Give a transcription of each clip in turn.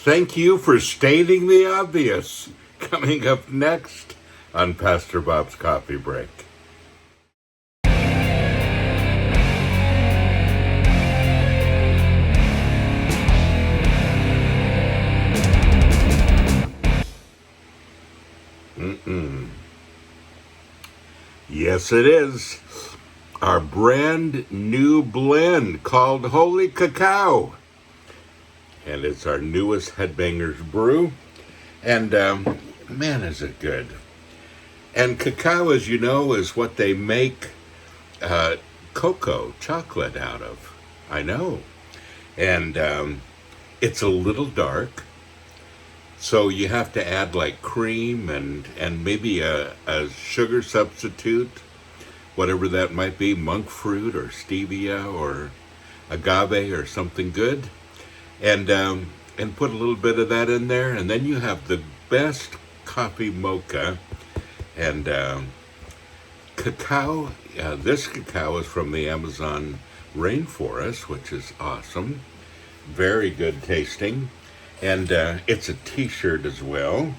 Thank you for stating the obvious. Coming up next on Pastor Bob's Coffee Break. Yes, it is. Our brand new blend called Holy Cacao. And it's our newest Headbangers brew. And man, is it good. And cacao, as you know, is what they make cocoa, chocolate out of. I know. And it's a little dark. So you have to add like cream and maybe a sugar substitute, whatever that might be, monk fruit or stevia or agave or something good. And put a little bit of that in there. And then you have the best coffee mocha. And cacao, this cacao is from the Amazon rainforest, which is awesome. Very good tasting. And it's a t-shirt as well.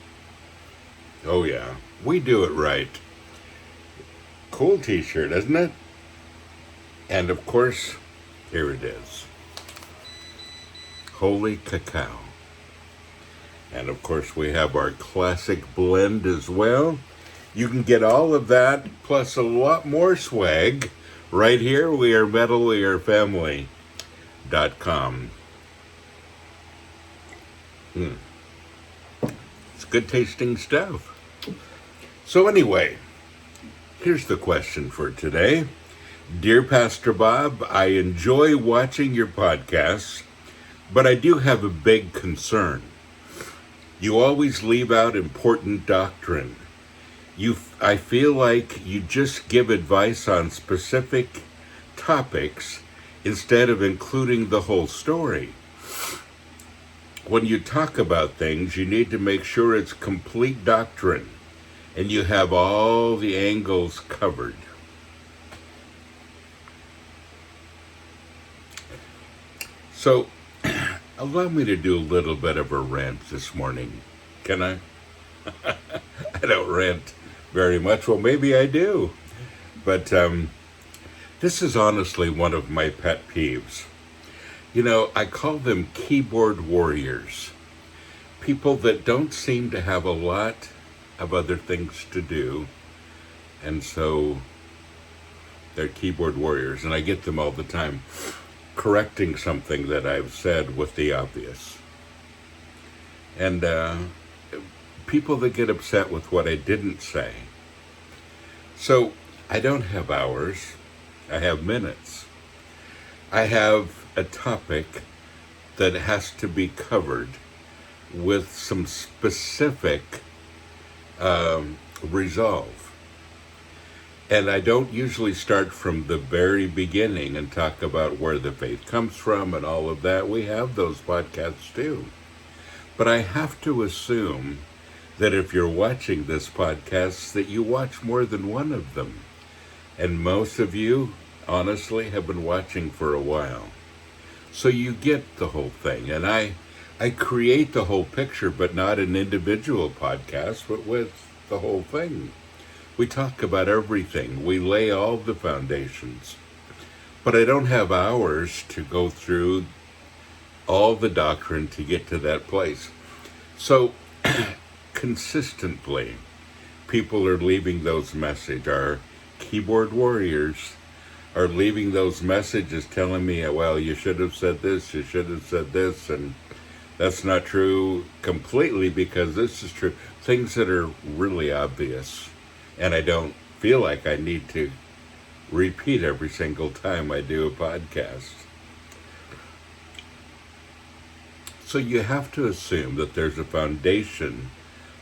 Oh yeah, we do it right. Cool t-shirt, isn't it? And of course, here it is. Holy Cacao. And of course we have our classic blend as well. You can get all of that plus a lot more swag right here. We are metal, we are family.com. It's good tasting stuff. So anyway, here's the question for today. Dear Pastor Bob, I enjoy watching your podcasts, but I do have a big concern. You always leave out important doctrine. I feel like you just give advice on specific topics instead of including the whole story. When you talk about things, you need to make sure it's complete doctrine and you have all the angles covered. So, allow me to do a little bit of a rant this morning. Can I? I don't rant very much. Well, maybe I do. But this is honestly one of my pet peeves. You know, I call them keyboard warriors. People that don't seem to have a lot of other things to do. And so they're keyboard warriors. And I get them all the time correcting something that I've said with the obvious. And people that get upset with what I didn't say. So I don't have hours. I have minutes. I have a topic that has to be covered with some specific resolve. And I don't usually start from the very beginning and talk about where the faith comes from and all of that. We have those podcasts too. But I have to assume that if you're watching this podcast, that you watch more than one of them. And most of you, honestly, have been watching for a while. So you get the whole thing. And I create the whole picture, but not an individual podcast, but with the whole thing. We talk about everything. We lay all the foundations. But I don't have hours to go through all the doctrine to get to that place. So consistently, people are leaving those messages. Our keyboard warriors are leaving those messages telling me, well, you should have said this, you should have said this, and that's not true completely because this is true. Things that are really obvious. And I don't feel like I need to repeat every single time I do a podcast. So you have to assume that there's a foundation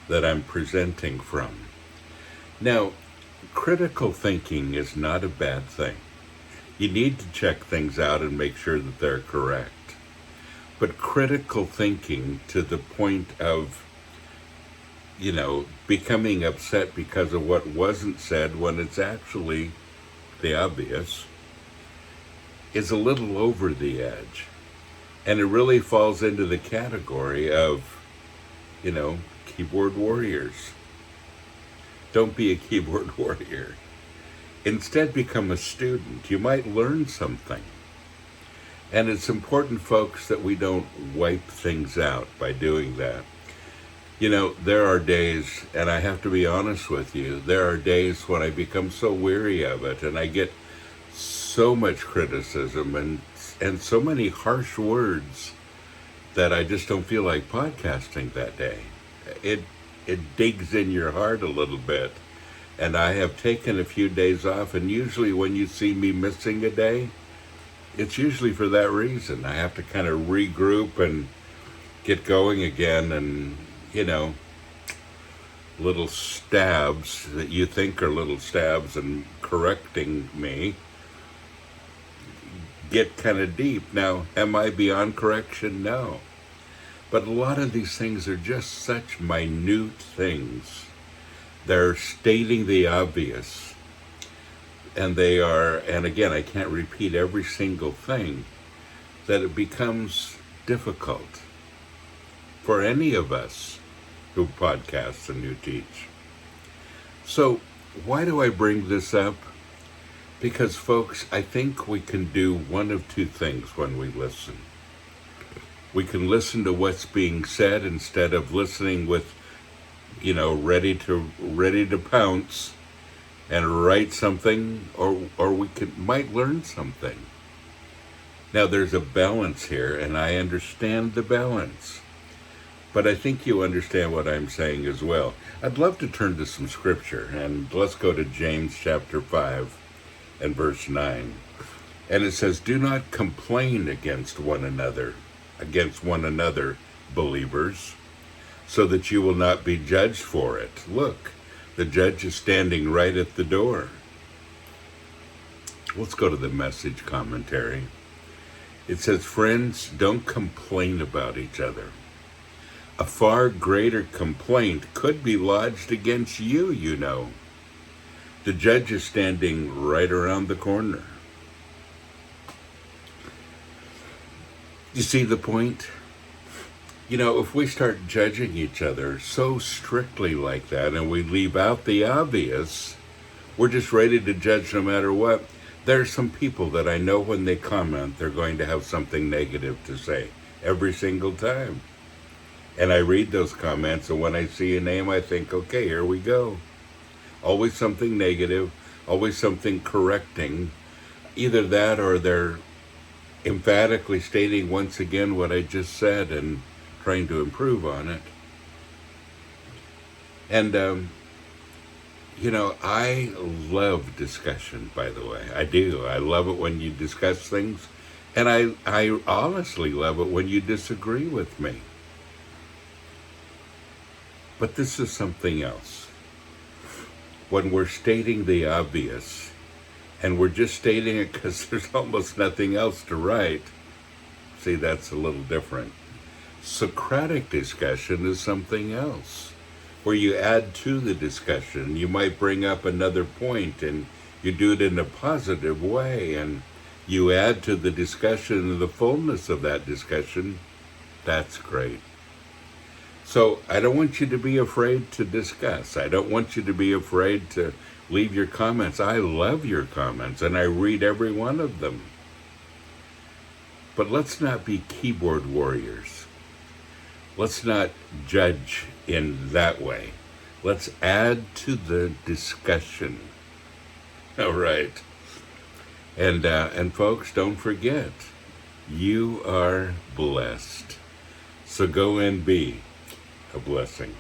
that I'm presenting from. Now, critical thinking is not a bad thing. You need to check things out and make sure that they're correct. But critical thinking to the point of, becoming upset because of what wasn't said when it's actually the obvious is a little over the edge. And it really falls into the category of, keyboard warriors. Don't be a keyboard warrior. Instead, become a student. You might learn something. And it's important, folks, that we don't wipe things out by doing that. There are days, and I have to be honest with you, there are days when I become so weary of it, and I get so much criticism and so many harsh words that I just don't feel like podcasting that day. It digs in your heart a little bit. And I have taken a few days off, and usually when you see me missing a day, it's usually for that reason. I have to kind of regroup and get going again, and, little stabs that you think are little stabs and correcting me get kind of deep. Now, am I beyond correction? No. But a lot of these things are just such minute things. They're stating the obvious. And they are, and again, I can't repeat every single thing, that it becomes difficult for any of us who podcast and who teach. So why do I bring this up? Because, folks, I think we can do one of two things when we listen. We can listen to what's being said instead of listening with, ready to pounce and write something, or we might learn something. Now, there's a balance here, and I understand the balance. But I think you understand what I'm saying as well. I'd love to turn to some scripture, and let's go to James chapter 5 and verse 9. And it says, "Do not complain against one another, believers, so that you will not be judged for it. Look, the judge is standing right at the door." Let's go to the Message commentary. It says, "Friends, don't complain about each other. A far greater complaint could be lodged against you, The judge is standing right around the corner." You see the point? If we start judging each other so strictly like that, and we leave out the obvious, we're just ready to judge no matter what. There are some people that I know when they comment, they're going to have something negative to say every single time. And I read those comments, and when I see a name, I think, okay, here we go. Always something negative, always something correcting. Either that, or they're emphatically stating once again what I just said and trying to improve on it. And, I love discussion, by the way. I do. I love it when you discuss things. And I honestly love it when you disagree with me. But this is something else. When we're stating the obvious, and we're just stating it because there's almost nothing else to write, see, that's a little different. Socratic discussion is something else, where you add to the discussion. You might bring up another point, and you do it in a positive way, and you add to the discussion and the fullness of that discussion. That's great. So I don't want you to be afraid to discuss. I don't want you to be afraid to leave your comments. I love your comments, and I read every one of them. But let's not be keyboard warriors. Let's not judge in that way. Let's add to the discussion. All right. And folks, don't forget, you are blessed. So go and be a blessing.